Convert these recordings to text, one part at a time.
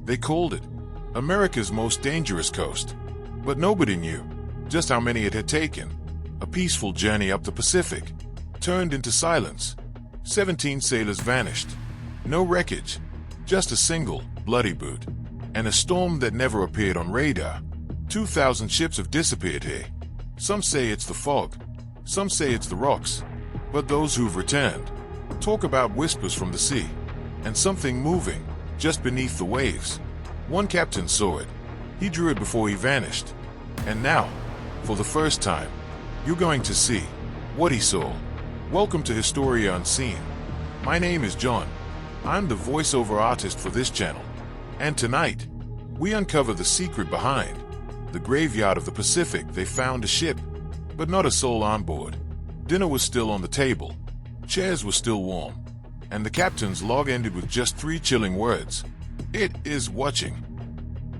They called it America's most dangerous coast. But nobody knew just how many it had taken. A peaceful journey up the Pacific turned into silence. 17 sailors vanished. No wreckage, just a single bloody boot, and a storm that never appeared on radar. 2,000 ships have disappeared here. Some say it's the fog, some say it's the rocks, but those who've returned talk about whispers from the sea and something moving just beneath the waves. One captain saw it. He drew it before he vanished. And now, for the first time, you're going to see what he saw. Welcome to Historia Unseen. My name is John. I'm the voiceover artist for this channel. And tonight, we uncover the secret behind the graveyard of the Pacific. They found a ship, but not a soul on board. Dinner was still on the table. Chairs were still warm. And the captain's log ended with just 3 chilling words. It is watching.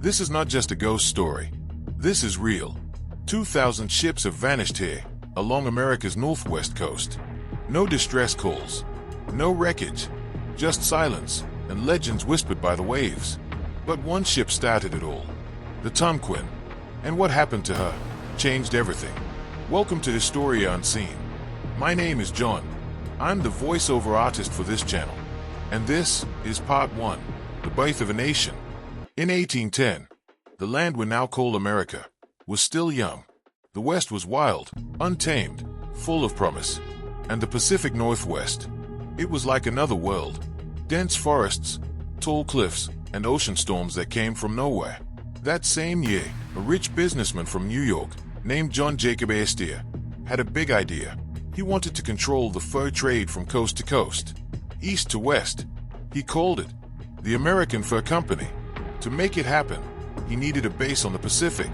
This is not just a ghost story. This is real. 2,000 ships have vanished here, along America's northwest coast. No distress calls, no wreckage, just silence and legends whispered by the waves. But one ship started it all, the Tonquin. And what happened to her changed everything. Welcome to Historia Unseen. My name is John. I'm the voiceover artist for this channel. And this is part 1, the birth of a nation. In 1810, the land we now call America was still young. The West was wild, untamed, full of promise. And the Pacific Northwest, it was like another world. Dense forests, tall cliffs, and ocean storms that came from nowhere. That same year, a rich businessman from New York, named John Jacob Astor, had a big idea. He wanted to control the fur trade from coast to coast, east to west. He called it the American Fur Company. To make it happen, he needed a base on the Pacific.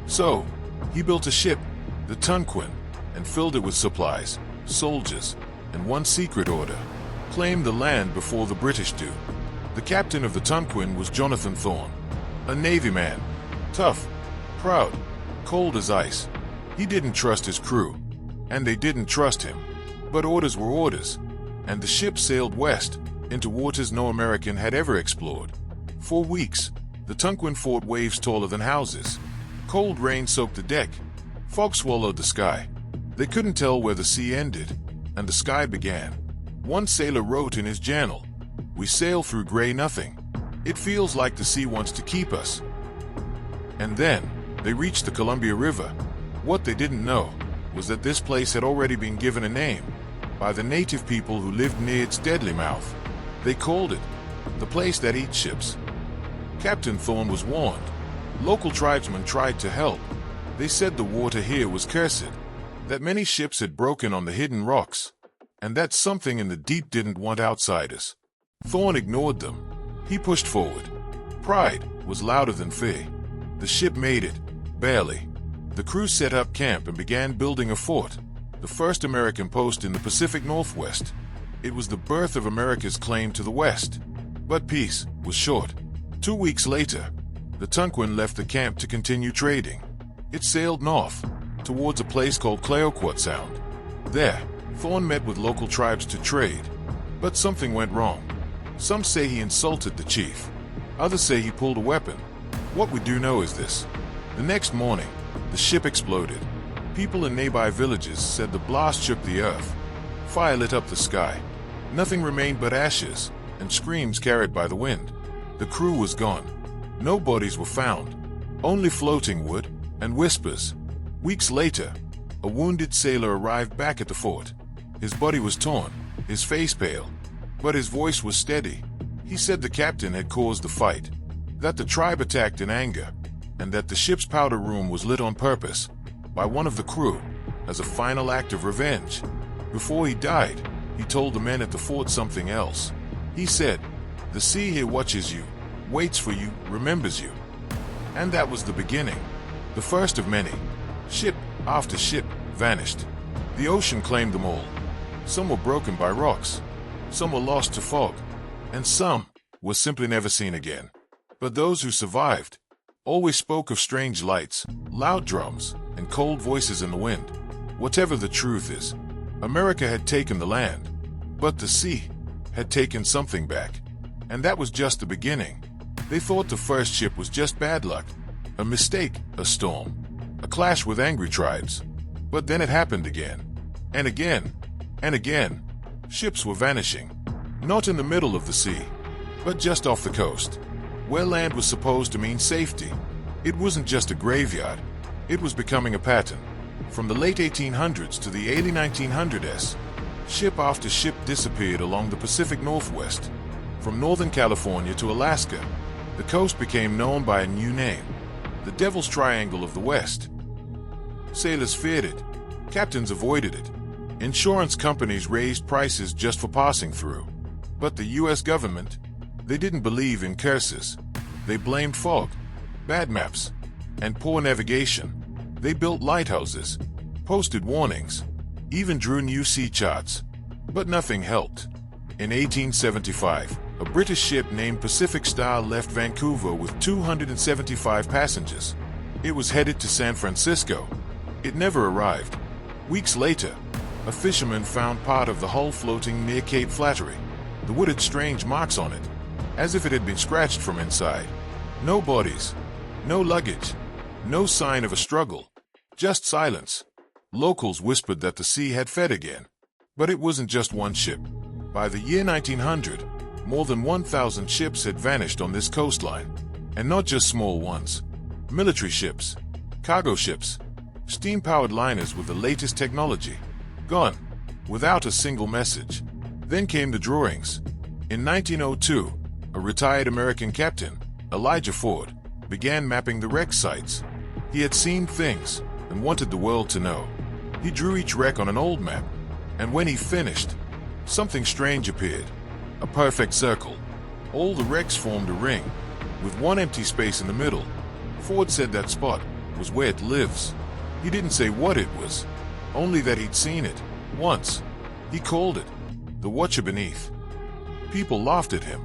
So, he built a ship, the Tonquin, and filled it with supplies, soldiers, and one secret order: claim the land before the British do. The captain of the Tonquin was Jonathan Thorne, a Navy man, tough, proud, cold as ice. He didn't trust his crew, and they didn't trust him. But orders were orders, and the ship sailed west into waters no American had ever explored. For weeks, the Tonquin fought waves taller than houses. Cold rain soaked the deck. Fog swallowed the sky. They couldn't tell where the sea ended and the sky began. One sailor wrote in his journal, "We sail through gray nothing. It feels like the sea wants to keep us." And then, they reached the Columbia River. What they didn't know was that this place had already been given a name by the native people who lived near its deadly mouth. They called it the place that eats ships. Captain Thorne was warned. Local tribesmen tried to help. They said the water here was cursed, that many ships had broken on the hidden rocks, and that something in the deep didn't want outsiders. Thorne ignored them. He pushed forward. Pride was louder than fear. The ship made it, barely. The crew set up camp and began building a fort, the first American post in the Pacific Northwest. It was the birth of America's claim to the West. But peace was short. 2 weeks later, the Tonquin left the camp to continue trading. It sailed north, towards a place called Clayoquot Sound. There, Thorne met with local tribes to trade. But something went wrong. Some say he insulted the chief. Others say he pulled a weapon. What we do know is this: the next morning, the ship exploded. People in nearby villages said the blast shook the earth. Fire lit up the sky. Nothing remained but ashes and screams carried by the wind. The crew was gone. No bodies were found, only floating wood and whispers. Weeks later, a wounded sailor arrived back at the fort. His body was torn, his face pale, but his voice was steady. He said the captain had caused the fight, that the tribe attacked in anger, and that the ship's powder room was lit on purpose by one of the crew as a final act of revenge. Before he died, he told the men at the fort something else. He said, "The sea here watches you, waits for you, remembers you." And that was the beginning, the first of many. Ship after ship vanished. The ocean claimed them all. Some were broken by rocks, some were lost to fog, and some were simply never seen again. But those who survived always spoke of strange lights, loud drums, and cold voices in the wind. Whatever the truth is, America had taken the land, but the sea had taken something back. And that was just the beginning. They thought the first ship was just bad luck, a mistake, a storm, a clash with angry tribes. But then it happened again, and again, and again. Ships were vanishing, not in the middle of the sea, but just off the coast, where land was supposed to mean safety. It wasn't just a graveyard, it was becoming a pattern. From the late 1800s to the early 1900s, ship after ship disappeared along the Pacific Northwest. From Northern California to Alaska, the coast became known by a new name, the Devil's Triangle of the West. Sailors feared it, captains avoided it, insurance companies raised prices just for passing through. But the US government, they didn't believe in curses. They blamed fog, bad maps, and poor navigation. They built lighthouses, posted warnings, even drew new sea charts. But nothing helped. In 1875, a British ship named Pacific Star left Vancouver with 275 passengers. It was headed to San Francisco. It never arrived. Weeks later, a fisherman found part of the hull floating near Cape Flattery. The wood had strange marks on it, as if it had been scratched from inside. No bodies, no luggage, no sign of a struggle, just silence. Locals whispered that the sea had fed again. But it wasn't just one ship. By the year 1900, more than 1,000 ships had vanished on this coastline. And not just small ones. Military ships, cargo ships, steam-powered liners with the latest technology. Gone, without a single message. Then came the drawings. In 1902, a retired American captain, Elijah Ford, began mapping the wreck sites. He had seen things and wanted the world to know. He drew each wreck on an old map, and when he finished, something strange appeared. A perfect circle. All the wrecks formed a ring, with one empty space in the middle. Ford said that spot was where it lives. He didn't say what it was, only that he'd seen it, once. He called it the Watcher Beneath. People laughed at him,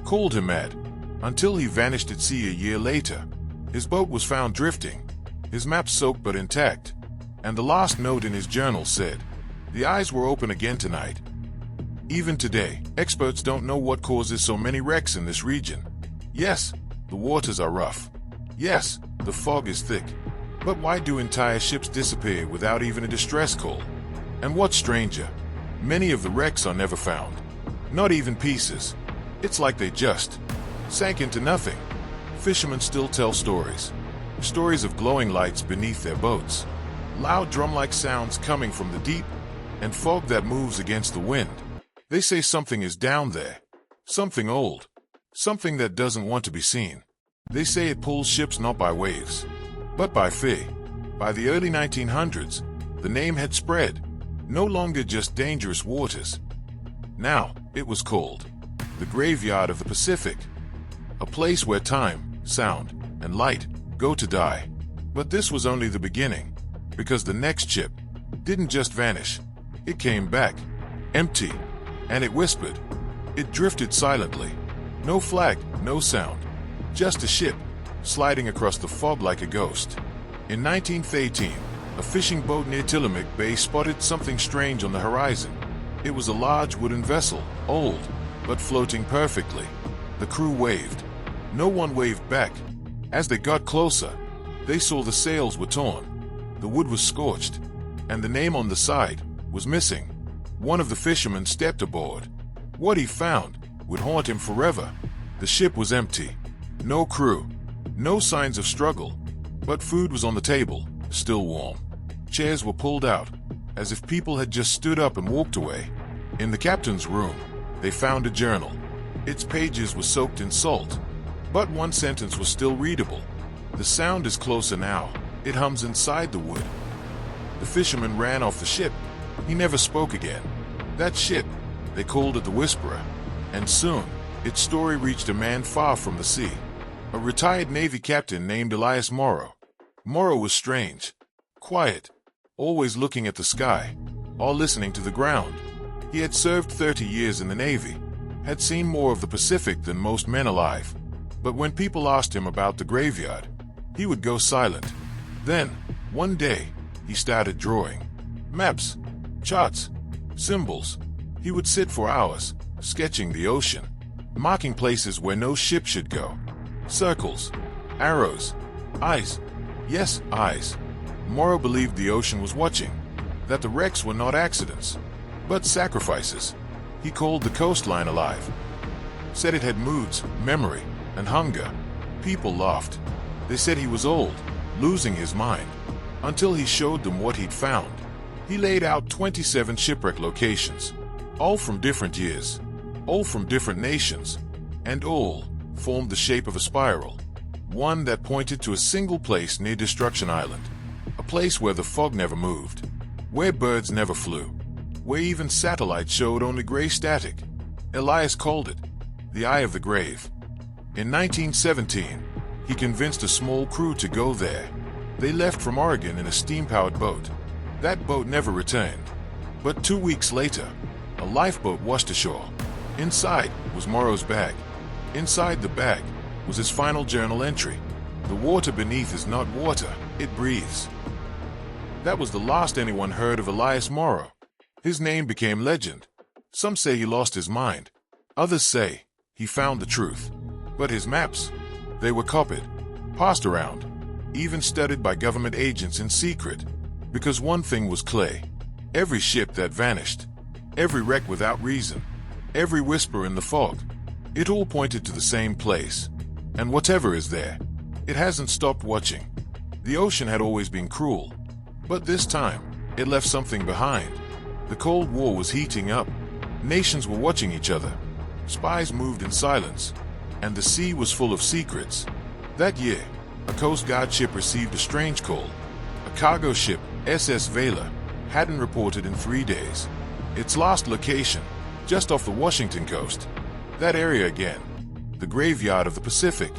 called him mad, until he vanished at sea a year later. His boat was found drifting, his map soaked but intact, and the last note in his journal said, "The eyes were open again tonight." Even today, experts don't know what causes so many wrecks in this region. Yes, the waters are rough. Yes, the fog is thick. But why do entire ships disappear without even a distress call? And what's stranger, many of the wrecks are never found. Not even pieces. It's like they just sank into nothing. Fishermen still tell stories. Stories of glowing lights beneath their boats, loud drum-like sounds coming from the deep, and fog that moves against the wind. They say something is down there. Something old. Something that doesn't want to be seen. They say it pulls ships not by waves, but by fear. By the early 1900s, the name had spread. No longer just dangerous waters. Now, it was called the Graveyard of the Pacific. A place where time, sound, and light go to die. But this was only the beginning, because the next ship didn't just vanish. It came back, empty, and it whispered. It drifted silently. No flag, no sound. Just a ship, sliding across the fog like a ghost. In 1913, a fishing boat near Tillamook Bay spotted something strange on the horizon. It was a large wooden vessel, old, but floating perfectly. The crew waved. No one waved back. As they got closer, they saw the sails were torn. The wood was scorched, and the name on the side was missing. One of the fishermen stepped aboard. What he found would haunt him forever. The ship was empty. No crew. No signs of struggle. But food was on the table, still warm. Chairs were pulled out, as if people had just stood up and walked away. In the captain's room, they found a journal. Its pages were soaked in salt, but one sentence was still readable. "The sound is closer now. It hums inside the wood." The fisherman ran off the ship. He never spoke again. That ship, they called it the Whisperer. And soon, its story reached a man far from the sea. A retired Navy captain named Elias Morrow. Morrow was strange, quiet, always looking at the sky, or listening to the ground. He had served 30 years in the Navy, had seen more of the Pacific than most men alive. But when people asked him about the graveyard, he would go silent. Then, one day, he started drawing. Maps, charts, symbols. He would sit for hours, sketching the ocean, marking places where no ship should go. Circles, arrows, eyes. Yes, eyes. Morrow believed the ocean was watching, that the wrecks were not accidents, but sacrifices. He called the coastline alive. Said it had moods, memory, and hunger. People laughed. They said he was old, losing his mind, until he showed them what he'd found. He laid out 27 shipwreck locations, all from different years, all from different nations, and all formed the shape of a spiral, one that pointed to a single place near Destruction Island, a place where the fog never moved, where birds never flew, where even satellites showed only gray static. Elias called it the Eye of the Grave. In 1917, he convinced a small crew to go there. They left from Oregon in a steam-powered boat. That boat never returned. But 2 weeks later, a lifeboat washed ashore. Inside was Morrow's bag. Inside the bag was his final journal entry. The water beneath is not water, it breathes. That was the last anyone heard of Elias Morrow. His name became legend. Some say he lost his mind. Others say he found the truth. But his maps, they were copied, passed around, even studied by government agents in secret. Because one thing was clear: every ship that vanished, every wreck without reason, every whisper in the fog, it all pointed to the same place. And whatever is there, it hasn't stopped watching. The ocean had always been cruel, but this time, it left something behind. The Cold War was heating up. Nations were watching each other. Spies moved in silence, and the sea was full of secrets. That year, a Coast Guard ship received a strange call. A cargo ship, SS Vela, hadn't reported in 3 days. Its last location, just off the Washington coast. That area again, the graveyard of the Pacific.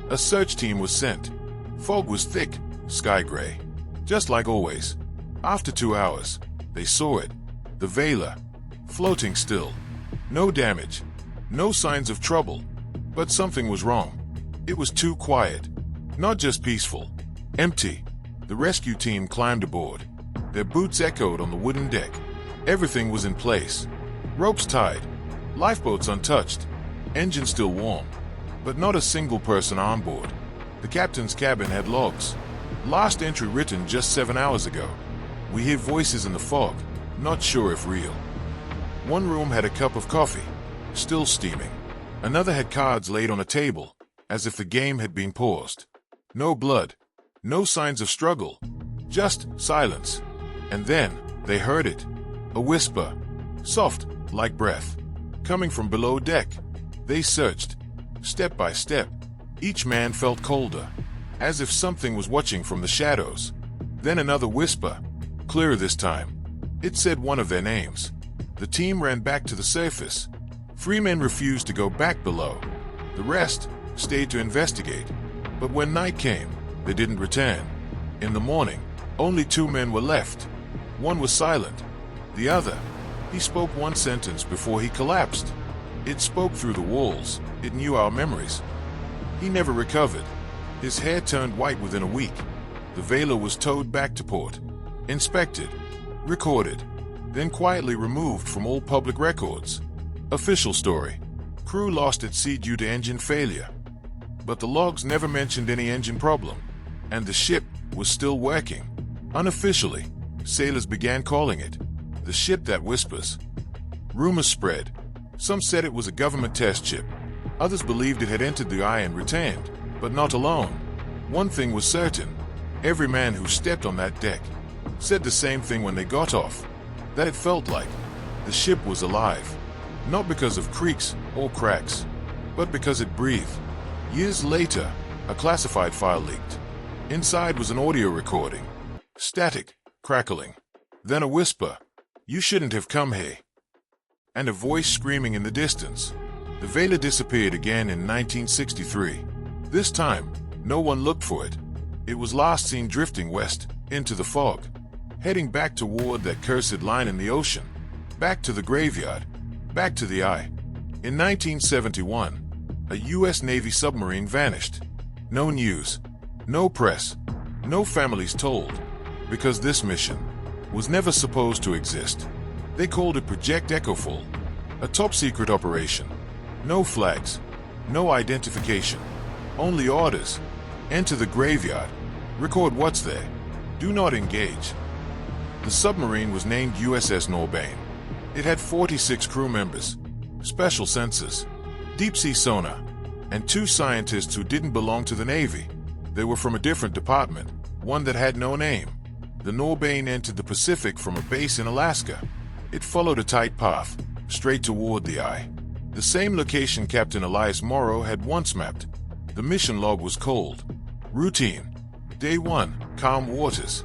A search team was sent. Fog was thick, sky gray. Just like always. After 2 hours, they saw it. The Vela, floating still. No damage. No signs of trouble. But something was wrong. It was too quiet. Not just peaceful. Empty. The rescue team climbed aboard. Their boots echoed on the wooden deck. Everything was in place. Ropes tied. Lifeboats untouched. Engine still warm. But not a single person on board. The captain's cabin had logs. Last entry written just 7 hours ago. We hear voices in the fog, not sure if real. One room had a cup of coffee, still steaming. Another had cards laid on a table, as if the game had been paused. No blood, no signs of struggle, just silence. And then they heard it. A whisper, soft, like breath, coming from below deck. They searched, step by step. Each man felt colder, as if something was watching from the shadows. Then another whisper, clearer this time. It said one of their names. The team ran back to the surface. 3 men refused to go back below. The rest stayed to investigate. But when night came, they didn't return. In the morning, only 2 men were left. One was silent. The other, he spoke one sentence before he collapsed. It spoke through the walls. It knew our memories. He never recovered. His hair turned white within a week. The Vela was towed back to port, inspected, recorded, then quietly removed from all public records. Official story: crew lost at sea due to engine failure. But the logs never mentioned any engine problem, and the ship was still working. Unofficially, sailors began calling it the ship that whispers. Rumors spread. Some said it was a government test ship. Others believed it had entered the eye and returned, but not alone. One thing was certain: every man who stepped on that deck said the same thing when they got off, that it felt like the ship was alive. Not because of creaks or cracks, but because it breathed. Years later, a classified file leaked. Inside was an audio recording. Static, crackling. Then a whisper, "You shouldn't have come here." And a voice screaming in the distance. The Vela disappeared again in 1963. This time, no one looked for it. It was last seen drifting west, into the fog, heading back toward that cursed line in the ocean, back to the graveyard, back to the eye. In 1971, a U.S. Navy submarine vanished. No news, no press, no families told, because this mission was never supposed to exist. They called it Project Echofall, a top-secret operation. No flags, no identification, Only orders. Enter the graveyard. Record what's there. Do not engage. The submarine was named USS Norbane. It had 46 crew members, special sensors, deep-sea sonar, and 2 scientists who didn't belong to the Navy. They were from a different department, one that had no name. The Norbane entered the Pacific from a base in Alaska. It followed a tight path, straight toward the eye. The same location Captain Elias Morrow had once mapped. The mission log was cold. Routine. Day 1, calm waters.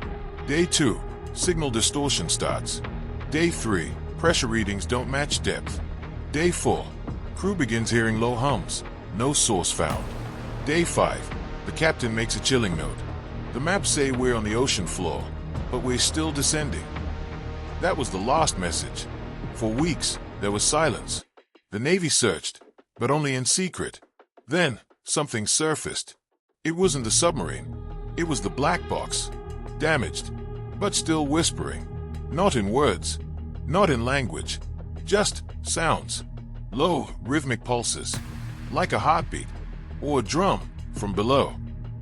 Day 2, signal distortion starts. Day 3, pressure readings don't match depth. Day 4, crew begins hearing low hums. No source found. Day 5, the captain makes a chilling note. The maps say we're on the ocean floor, but we're still descending. That was the last message. For weeks, there was silence. The Navy searched, but only in secret. Then, something surfaced. It wasn't the submarine. It was the black box. Damaged, but still whispering. Not in words, not in language, just sounds. Low, rhythmic pulses, like a heartbeat, or a drum, from below.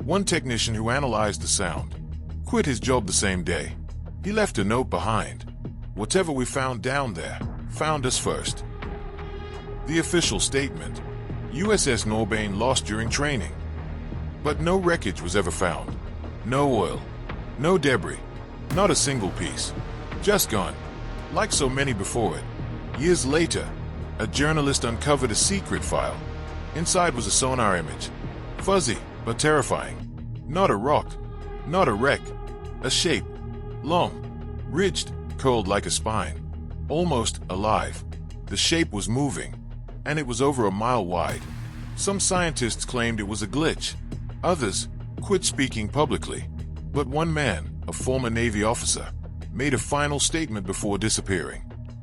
One technician who analyzed the sound quit his job the same day. He left a note behind. Whatever we found down there found us first. The official statement: USS Norbane lost during training. But no wreckage was ever found. No oil, no debris, not a single piece. Just gone, like so many before it. Years later, a journalist uncovered a secret file. Inside was a sonar image. Fuzzy, but terrifying. Not a rock, not a wreck. A shape. Long, ridged, curled like a spine. Almost alive. The shape was moving, and it was over a mile wide. Some scientists claimed it was a glitch. Others quit speaking publicly. But one man, a former Navy officer, made a final statement before disappearing.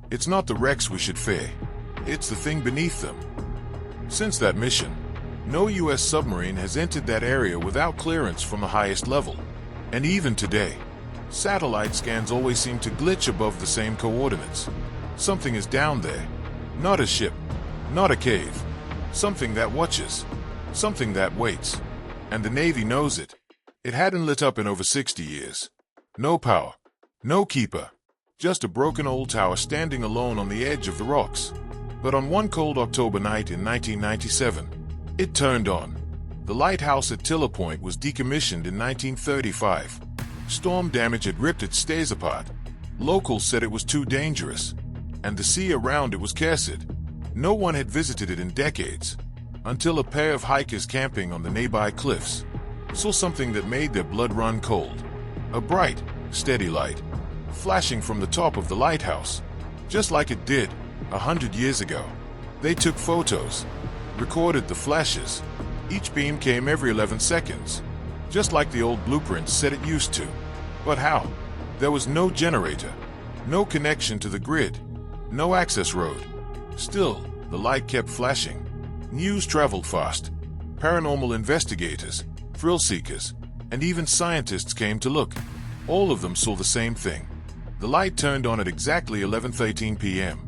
It's not the wrecks we should fear. It's the thing beneath them. Since that mission, no U.S. submarine has entered that area without clearance from the highest level. And even today, satellite scans always seem to glitch above the same coordinates. Something is down there. Not a ship, not a cave. Something that watches. Something that waits. And the Navy knows it. It hadn't lit up in over 60 years. No power. No keeper. Just a broken old tower standing alone on the edge of the rocks. But on one cold October night in 1997, it turned on. The lighthouse at Tiller Point was decommissioned in 1935. Storm damage had ripped its stays apart. Locals said it was too dangerous, and the sea around it was cursed. No one had visited it in decades, until a pair of hikers camping on the nearby cliffs saw something that made their blood run cold. A bright, steady light, flashing from the top of the lighthouse, just like it did 100 years ago. They took photos, recorded the flashes. Each beam came every 11 seconds, just like the old blueprints said it used to. But how? There was no generator, no connection to the grid, no access road. Still, the light kept flashing. News traveled fast. Paranormal investigators, thrill seekers, and even scientists came to look. All of them saw the same thing. The light turned on at exactly 11:13 p.m.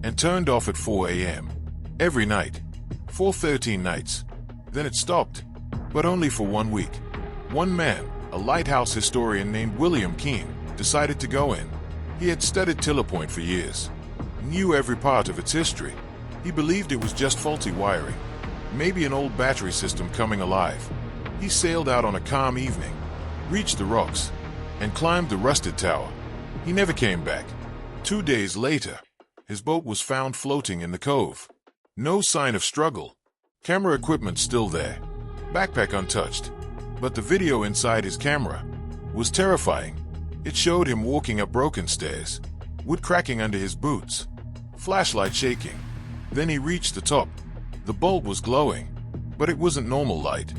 and turned off at 4 a.m. every night, for 13 nights. Then it stopped, but only for 1 week. One man, a lighthouse historian named William Keene, decided to go in. He had studied Tiller Point for years, knew every part of its history. He believed it was just faulty wiring, maybe an old battery system coming alive. He sailed out on a calm evening, reached the rocks, and climbed the rusted tower. He never came back. 2 days later, his boat was found floating in the cove. No sign of struggle. Camera equipment still there. Backpack untouched. But the video inside his camera was terrifying. It showed him walking up broken stairs, wood cracking under his boots, flashlight shaking. Then he reached the top. The bulb was glowing, but it wasn't normal light.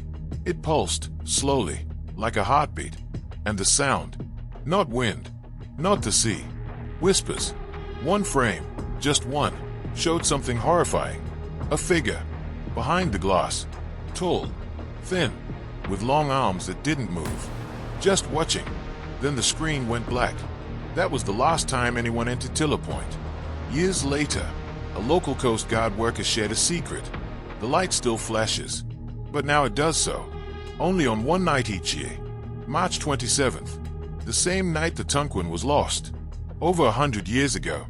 It pulsed, slowly, like a heartbeat. And the sound, not wind, not the sea, whispers. One frame, just one, showed something horrifying. A figure, behind the glass, tall, thin, with long arms that didn't move, just watching. Then the screen went black. That was the last time anyone entered Tiller Point. Years later, a local Coast Guard worker shared a secret. The light still flashes, But now it does so, only on one night each year, March 27th, the same night the Tonquin was lost, over 100 years ago.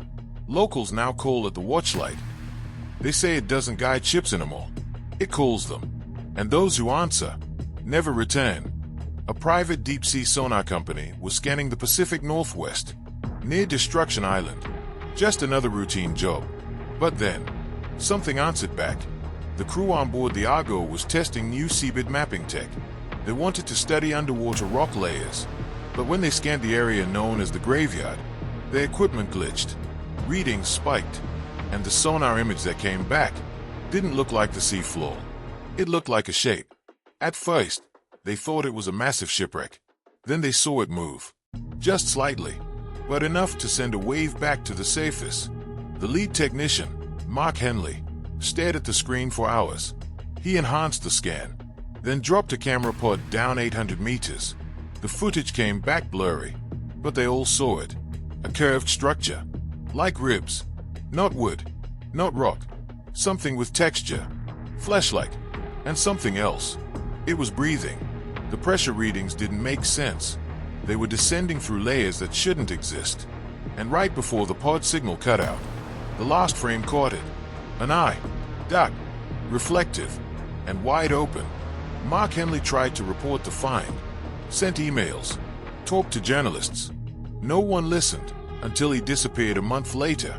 Locals now call it the watchlight. They say it doesn't guide ships anymore, it calls them, and those who answer never return. A private deep-sea sonar company was scanning the Pacific Northwest, near Destruction Island. Just another routine job. But then, something answered back. The crew on board the Argo was testing new seabed mapping tech. They wanted to study underwater rock layers, but when they scanned the area known as the graveyard, their equipment glitched, readings spiked, and the sonar image that came back didn't look like the sea floor. It looked like a shape. At first, they thought it was a massive shipwreck. Then they saw it move. Just slightly, but enough to send a wave back to the surface. The lead technician, Mark Henley, stared at the screen for hours. He enhanced the scan, then dropped a camera pod down 800 meters. The footage came back blurry, but they all saw it. A curved structure, like ribs. Not wood, not rock. Something with texture, flesh-like, and something else. It was breathing. The pressure readings didn't make sense. They were descending through layers that shouldn't exist. And right before the pod signal cut out, the last frame caught it. An eye, dark, reflective, and wide open. Mark Henley tried to report the find, sent emails, talked to journalists. No one listened until he disappeared a month later.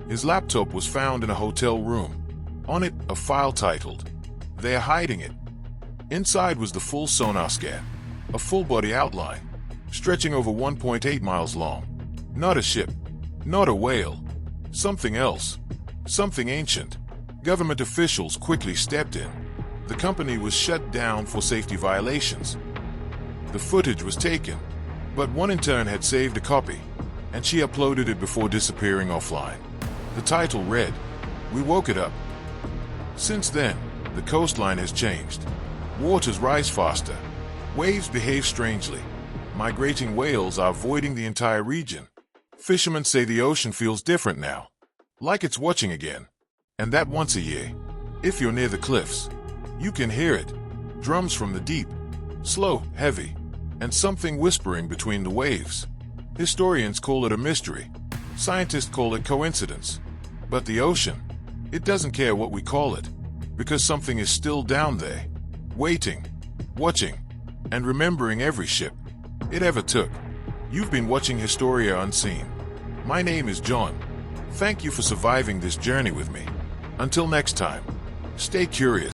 His laptop was found in a hotel room. On it, a file titled, "They're Hiding It." Inside was the full sonar scan, a full-body outline, stretching over 1.8 miles long. Not a ship, not a whale, something else, something ancient. Government officials quickly stepped in. The company was shut down for safety violations. The footage was taken, but one intern had saved a copy, and she uploaded it before disappearing offline. The title read, "We woke it up." Since then, the coastline has changed. Waters rise faster. Waves behave strangely. Migrating whales are avoiding the entire region. Fishermen say the ocean feels different now, like it's watching again. And that once a year. If you're near the cliffs, you can hear it. Drums from the deep, slow, heavy, and something whispering between the waves. Historians call it a mystery. Scientists call it coincidence. But the ocean, it doesn't care what we call it, because something is still down there, waiting, watching, and remembering every ship it ever took. You've been watching Historia Unseen. My name is John. Thank you for surviving this journey with me. Until next time, stay curious.